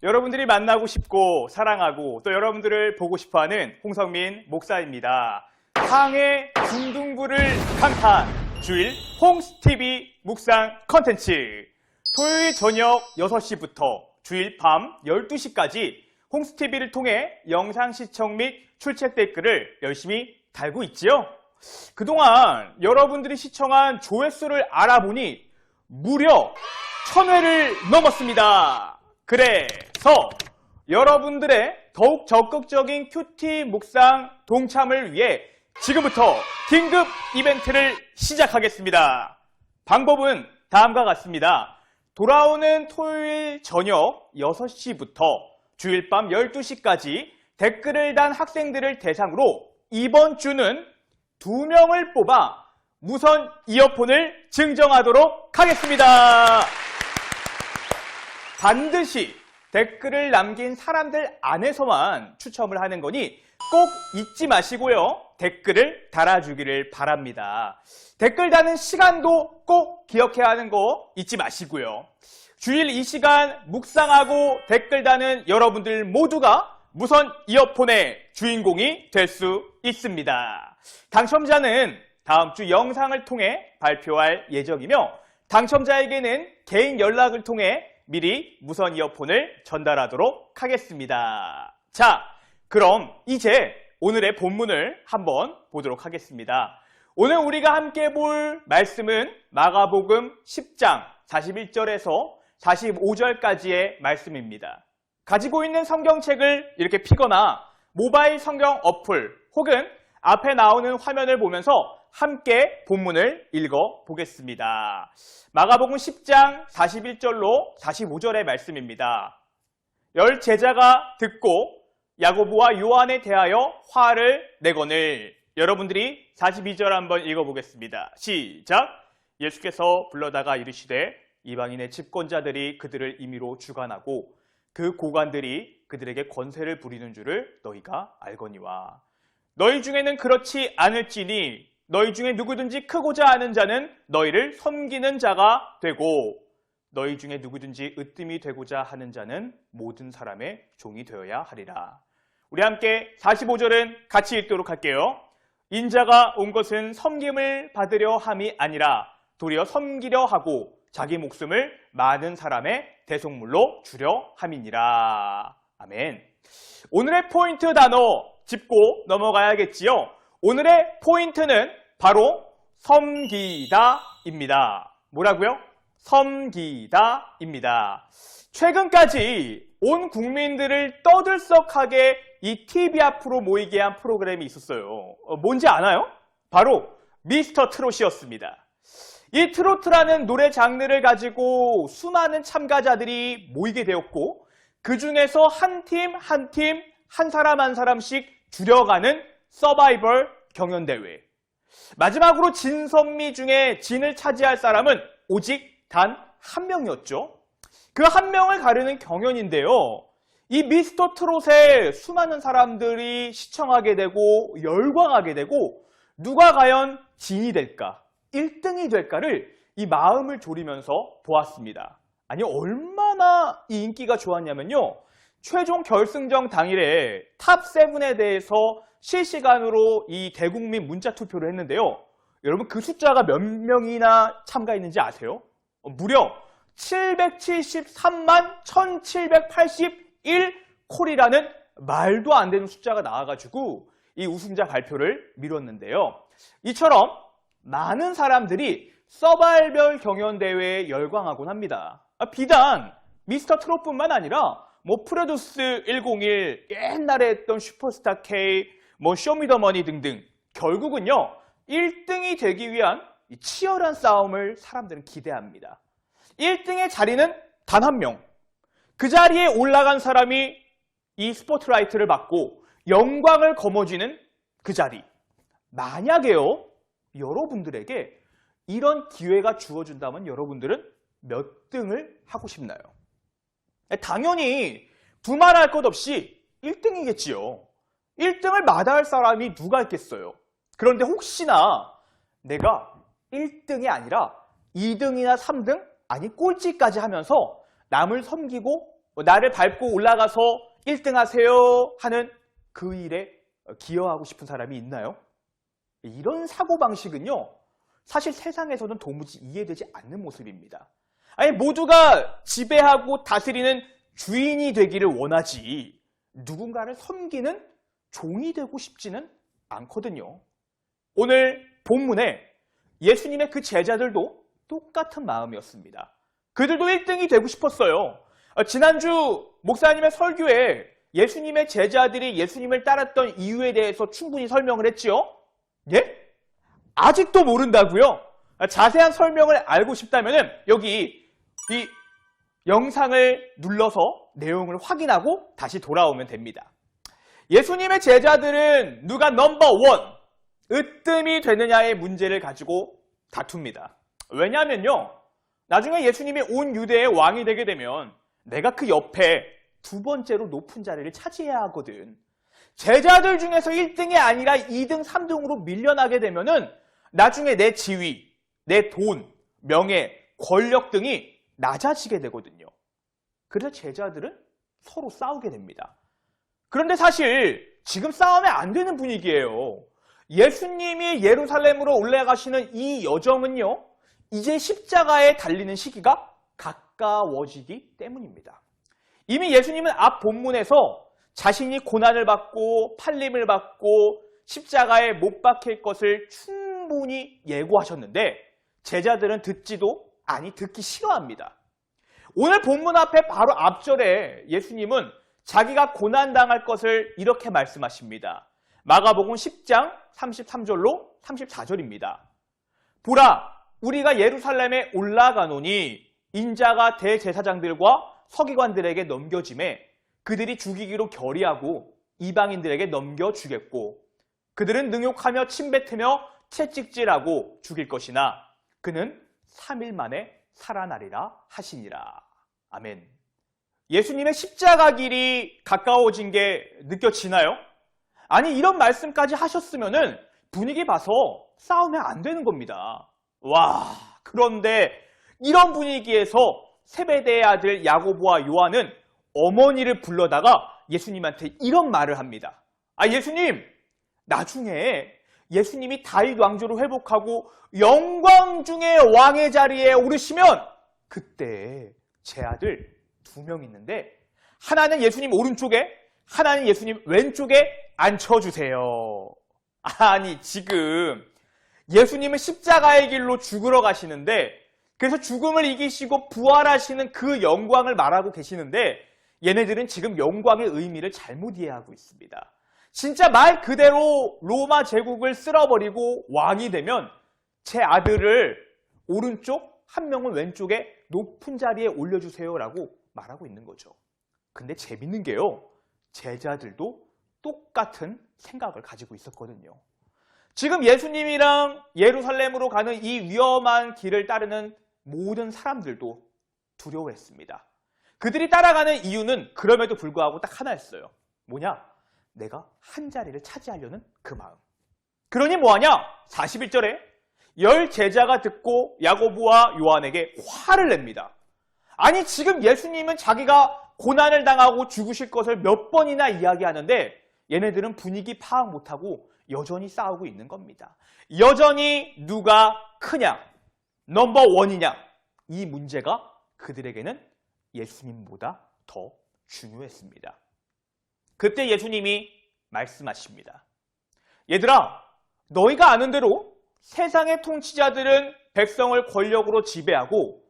여러분들이 만나고 싶고 사랑하고 또 여러분들을 보고 싶어하는 홍성민 목사입니다. 상해 중등부를 강타한 주일 홍스TV 묵상 컨텐츠, 토요일 저녁 6시부터 주일 밤 12시까지 홍스TV를 통해 영상 시청 및 출첵 댓글을 열심히 달고 있지요. 그동안 여러분들이 시청한 조회수를 알아보니 무려 1000회를 넘었습니다. 그래서 여러분들의 더욱 적극적인 큐티 묵상 동참을 위해 지금부터 긴급 이벤트를 시작하겠습니다. 방법은 다음과 같습니다. 돌아오는 토요일 저녁 6시부터 주일 밤 12시까지 댓글을 단 학생들을 대상으로 이번 주는 2명을 뽑아 무선 이어폰을 증정하도록 하겠습니다. 반드시 댓글을 남긴 사람들 안에서만 추첨을 하는 거니 꼭 잊지 마시고요. 댓글을 달아주기를 바랍니다. 댓글 다는 시간도 꼭 기억해야 하는 거 잊지 마시고요. 주일 이 시간 묵상하고 댓글 다는 여러분들 모두가 무선 이어폰의 주인공이 될 수 있습니다. 당첨자는 다음 주 영상을 통해 발표할 예정이며 당첨자에게는 개인 연락을 통해 미리 무선 이어폰을 전달하도록 하겠습니다. 자, 그럼 이제 오늘의 본문을 한번 보도록 하겠습니다. 오늘 우리가 함께 볼 말씀은 마가복음 10장 41절에서 45절까지의 말씀입니다. 가지고 있는 성경책을 이렇게 펴거나 모바일 성경 어플 혹은 앞에 나오는 화면을 보면서 함께 본문을 읽어보겠습니다. 마가복음 10장 41절로 45절의 말씀입니다. 10 제자가 듣고 야고보와 요한에 대하여 화를 내거늘. 여러분들이 42절 한번 읽어보겠습니다. 시작! 예수께서 불러다가 이르시되 이방인의 집권자들이 그들을 임의로 주관하고 그 고관들이 그들에게 권세를 부리는 줄을 너희가 알거니와 너희 중에는 그렇지 않을지니 너희 중에 누구든지 크고자 하는 자는 너희를 섬기는 자가 되고 너희 중에 누구든지 으뜸이 되고자 하는 자는 모든 사람의 종이 되어야 하리라. 우리 함께 45절은 같이 읽도록 할게요. 인자가 온 것은 섬김을 받으려 함이 아니라 도리어 섬기려 하고 자기 목숨을 많은 사람의 대속물로 주려 함이니라. 아멘. 오늘의 포인트 단어 짚고 넘어가야겠지요. 오늘의 포인트는 바로 섬기다입니다. 뭐라고요? 섬기다입니다. 최근까지 온 국민들을 떠들썩하게 이 TV 앞으로 모이게 한 프로그램이 있었어요. 뭔지 아나요? 바로 미스터 트롯이었습니다. 이 트로트라는 노래 장르를 가지고 수많은 참가자들이 모이게 되었고 그 중에서 한 팀, 한 사람 한 사람씩 줄여가는 서바이벌 경연대회. 마지막으로 진선미 중에 진을 차지할 사람은 오직 단 한 명이었죠. 그 한 명을 가르는 경연인데요. 이 미스터 트롯에 수많은 사람들이 시청하게 되고 열광하게 되고 누가 과연 진이 될까, 1등이 될까를 이 마음을 졸이면서 보았습니다. 아니 얼마나 이 인기가 좋았냐면요. 최종 결승전 당일에 탑7에 대해서 실시간으로 이 대국민 문자 투표를 했는데요. 여러분 그 숫자가 몇 명이나 참가했는지 아세요? 무려 773만 1781콜이라는 말도 안 되는 숫자가 나와가지고 이 우승자 발표를 미뤘는데요. 이처럼 많은 사람들이 서바이벌 경연대회에 열광하곤 합니다. 비단 미스터 트롯뿐만 아니라 뭐 프로듀스 101, 옛날에 했던 슈퍼스타 K, 뭐 쇼미더머니 등등 결국은요 1등이 되기 위한 이 치열한 싸움을 사람들은 기대합니다. 1등의 자리는 단 한 명. 그 자리에 올라간 사람이 이 스포트라이트를 받고 영광을 거머쥐는 그 자리. 만약에요 여러분들에게 이런 기회가 주어진다면 여러분들은 몇 등을 하고 싶나요? 당연히 두말할 것 없이 1등이겠지요. 1등을 마다할 사람이 누가 있겠어요. 그런데 혹시나 내가 1등이 아니라 2등이나 3등, 아니 꼴찌까지 하면서 남을 섬기고 나를 밟고 올라가서 1등 하세요 하는 그 일에 기여하고 싶은 사람이 있나요? 이런 사고방식은요, 사실 세상에서는 도무지 이해되지 않는 모습입니다. 아니, 모두가 지배하고 다스리는 주인이 되기를 원하지 누군가를 섬기는 종이 되고 싶지는 않거든요. 오늘 본문에 예수님의 그 제자들도 똑같은 마음이었습니다. 그들도 1등이 되고 싶었어요. 지난주 목사님의 설교에 예수님의 제자들이 예수님을 따랐던 이유에 대해서 충분히 설명을 했지요. 예? 아직도 모른다고요? 자세한 설명을 알고 싶다면 여기 이 영상을 눌러서 내용을 확인하고 다시 돌아오면 됩니다. 예수님의 제자들은 누가 넘버원, 으뜸이 되느냐의 문제를 가지고 다툽니다. 왜냐하면요, 나중에 예수님이 온 유대의 왕이 되게 되면 내가 그 옆에 두 번째로 높은 자리를 차지해야 하거든. 제자들 중에서 1등이 아니라 2등, 3등으로 밀려나게 되면은 나중에 내 지위, 내 돈, 명예, 권력 등이 낮아지게 되거든요. 그래서 제자들은 서로 싸우게 됩니다. 그런데 사실 지금 싸우면 안 되는 분위기예요. 예수님이 예루살렘으로 올라가시는 이 여정은요, 이제 십자가에 달리는 시기가 가까워지기 때문입니다. 이미 예수님은 앞 본문에서 자신이 고난을 받고 팔림을 받고 십자가에 못 박힐 것을 충분히 예고하셨는데 제자들은 듣지도 아니 듣기 싫어합니다. 오늘 본문 앞에 바로 앞절에 예수님은 자기가 고난당할 것을 이렇게 말씀하십니다. 마가복음 10장 33절로 34절입니다. 보라, 우리가 예루살렘에 올라가노니 인자가 대제사장들과 서기관들에게 넘겨짐에 그들이 죽이기로 결의하고 이방인들에게 넘겨주겠고 그들은 능욕하며 침뱉으며 채찍질하고 죽일 것이나 그는 3일 만에 살아나리라 하시니라. 아멘. 예수님의 십자가 길이 가까워진 게 느껴지나요? 아니, 이런 말씀까지 하셨으면은 분위기 봐서 싸우면 안 되는 겁니다. 와, 그런데 이런 분위기에서 세베대의 아들 야고보와 요한은 어머니를 불러다가 예수님한테 이런 말을 합니다. 아, 예수님, 나중에 예수님이 다윗 왕조를 회복하고 영광 중에 왕의 자리에 오르시면 그때 제 아들 2명 있는데 하나는 예수님 오른쪽에 하나는 예수님 왼쪽에 앉혀주세요. 아니, 지금 예수님은 십자가의 길로 죽으러 가시는데 그래서 죽음을 이기시고 부활하시는 그 영광을 말하고 계시는데 얘네들은 지금 영광의 의미를 잘못 이해하고 있습니다. 진짜 말 그대로 로마 제국을 쓸어버리고 왕이 되면 제 아들을 오른쪽, 한 명은 왼쪽에 높은 자리에 올려주세요라고 말하고 있는 거죠. 근데 재밌는 게요, 제자들도 똑같은 생각을 가지고 있었거든요. 지금 예수님이랑 예루살렘으로 가는 이 위험한 길을 따르는 모든 사람들도 두려워했습니다. 그들이 따라가는 이유는 그럼에도 불구하고 딱 하나였어요. 뭐냐? 내가 한 자리를 차지하려는 그 마음. 그러니 뭐하냐? 41절에 10 제자가 듣고 야고보와 요한에게 화를 냅니다. 아니, 지금 예수님은 자기가 고난을 당하고 죽으실 것을 몇 번이나 이야기하는데 얘네들은 분위기 파악 못하고 여전히 싸우고 있는 겁니다. 여전히 누가 크냐, 넘버원이냐, 이 문제가 그들에게는 예수님보다 더 중요했습니다. 그때 예수님이 말씀하십니다. 얘들아, 너희가 아는 대로 세상의 통치자들은 백성을 권력으로 지배하고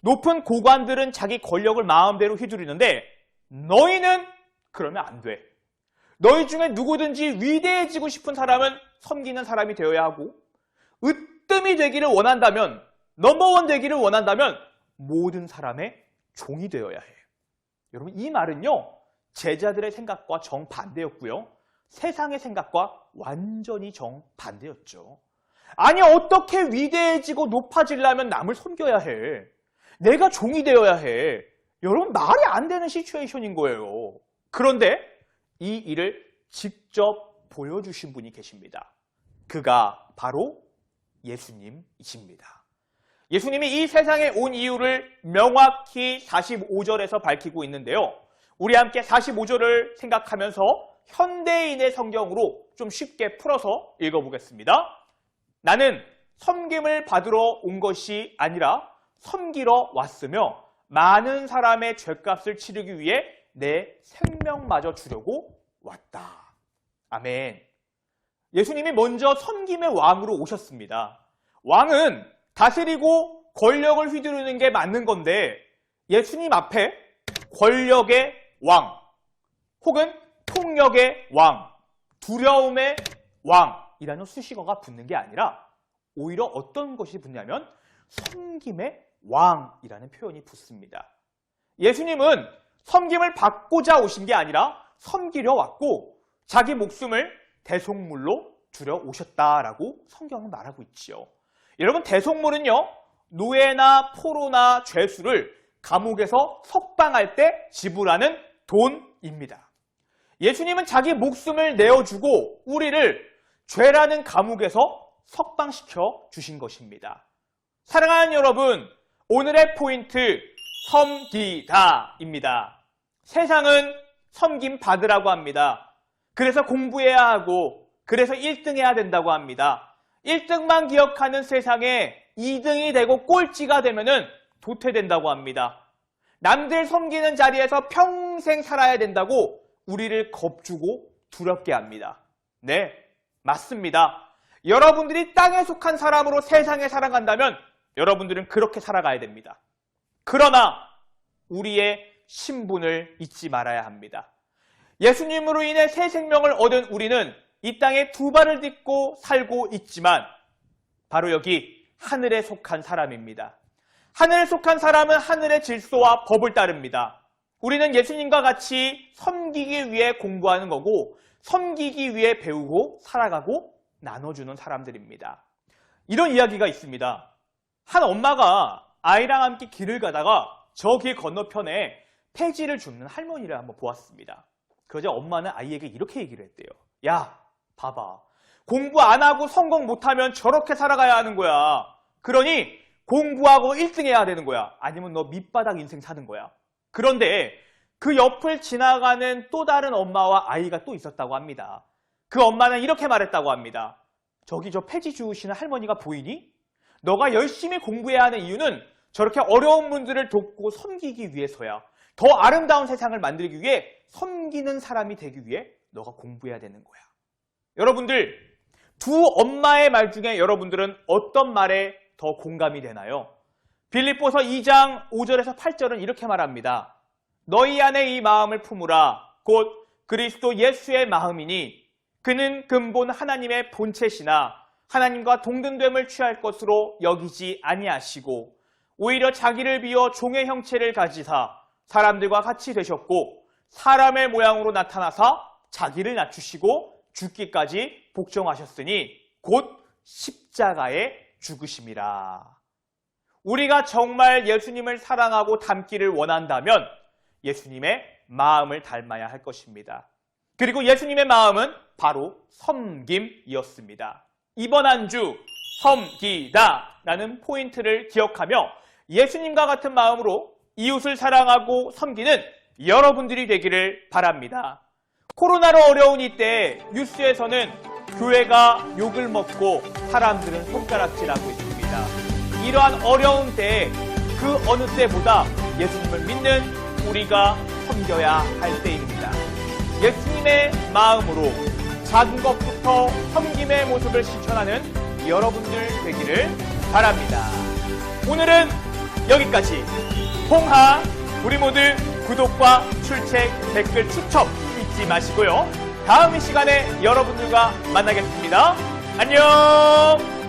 높은 고관들은 자기 권력을 마음대로 휘두르는데 너희는 그러면 안 돼. 너희 중에 누구든지 위대해지고 싶은 사람은 섬기는 사람이 되어야 하고 으뜸이 되기를 원한다면, 넘버원 되기를 원한다면 모든 사람의 종이 되어야 해. 여러분, 이 말은요, 제자들의 생각과 정반대였고요. 세상의 생각과 완전히 정반대였죠. 아니, 어떻게 위대해지고 높아지려면 남을 섬겨야 해. 내가 종이 되어야 해. 여러분, 말이 안 되는 시츄에이션인 거예요. 그런데 이 일을 직접 보여주신 분이 계십니다. 그가 바로 예수님이십니다. 예수님이 이 세상에 온 이유를 명확히 45절에서 밝히고 있는데요. 우리 함께 45절을 생각하면서 현대인의 성경으로 좀 쉽게 풀어서 읽어보겠습니다. 나는 섬김을 받으러 온 것이 아니라 섬기러 왔으며 많은 사람의 죗값을 치르기 위해 내 생명마저 주려고 왔다. 아멘. 예수님이 먼저 섬김의 왕으로 오셨습니다. 왕은 다스리고 권력을 휘두르는 게 맞는 건데 예수님 앞에 권력의 왕 혹은 폭력의 왕, 두려움의 왕이라는 수식어가 붙는 게 아니라 오히려 어떤 것이 붙냐면 섬김의 왕이라는 표현이 붙습니다. 예수님은 섬김을 받고자 오신 게 아니라 섬기려 왔고 자기 목숨을 대속물로 두려 오셨다라고 성경은 말하고 있지요. 여러분, 대속물은요, 노예나 포로나 죄수를 감옥에서 석방할 때 지불하는 돈입니다. 예수님은 자기 목숨을 내어주고 우리를 죄라는 감옥에서 석방시켜 주신 것입니다. 사랑하는 여러분, 오늘의 포인트, 섬기다입니다. 세상은 섬김 받으라고 합니다. 그래서 공부해야 하고, 그래서 1등 해야 된다고 합니다. 1등만 기억하는 세상에 2등이 되고 꼴찌가 되면은 도태된다고 합니다. 남들 섬기는 자리에서 평생 살아야 된다고 우리를 겁주고 두렵게 합니다. 네, 맞습니다. 여러분들이 땅에 속한 사람으로 세상에 살아간다면 여러분들은 그렇게 살아가야 됩니다. 그러나 우리의 신분을 잊지 말아야 합니다. 예수님으로 인해 새 생명을 얻은 우리는 이 땅에 두 발을 딛고 살고 있지만 바로 여기 하늘에 속한 사람입니다. 하늘에 속한 사람은 하늘의 질서와 법을 따릅니다. 우리는 예수님과 같이 섬기기 위해 공부하는 거고 섬기기 위해 배우고 살아가고 나눠주는 사람들입니다. 이런 이야기가 있습니다. 한 엄마가 아이랑 함께 길을 가다가 저 길 건너편에 폐지를 줍는 할머니를 한번 보았습니다. 그러자 엄마는 아이에게 이렇게 얘기를 했대요. 야, 봐봐. 공부 안 하고 성공 못하면 저렇게 살아가야 하는 거야. 그러니 공부하고 1등 해야 되는 거야. 아니면 너 밑바닥 인생 사는 거야. 그런데 그 옆을 지나가는 또 다른 엄마와 아이가 또 있었다고 합니다. 그 엄마는 이렇게 말했다고 합니다. 저기 저 폐지 주우시는 할머니가 보이니? 너가 열심히 공부해야 하는 이유는 저렇게 어려운 분들을 돕고 섬기기 위해서야. 더 아름다운 세상을 만들기 위해 섬기는 사람이 되기 위해 너가 공부해야 되는 거야. 여러분들, 두 엄마의 말 중에 여러분들은 어떤 말에 더 공감이 되나요? 빌립보서 2장 5절에서 8절은 이렇게 말합니다. 너희 안에 이 마음을 품으라. 곧 그리스도 예수의 마음이니 그는 근본 하나님의 본체시나 하나님과 동등됨을 취할 것으로 여기지 아니하시고 오히려 자기를 비워 종의 형체를 가지사 사람들과 같이 되셨고 사람의 모양으로 나타나사 자기를 낮추시고 죽기까지 복종하셨으니 곧 십자가에 죽으심이라. 우리가 정말 예수님을 사랑하고 닮기를 원한다면 예수님의 마음을 닮아야 할 것입니다. 그리고 예수님의 마음은 바로 섬김이었습니다. 이번 한 주 섬기다라는 포인트를 기억하며 예수님과 같은 마음으로 이웃을 사랑하고 섬기는 여러분들이 되기를 바랍니다. 코로나로 어려운 이때 뉴스에서는 교회가 욕을 먹고 사람들은 손가락질하고 있습니다. 이러한 어려운 때에 그 어느 때보다 예수님을 믿는 우리가 섬겨야 할 때입니다. 예수님의 마음으로 작은 것부터 섬김의 모습을 실천하는 여러분들 되기를 바랍니다. 오늘은 여기까지. 홍하, 우리 모두 구독과 출첵, 댓글 추첨 잊지 마시고요. 다음 이 시간에 여러분들과 만나겠습니다. 안녕!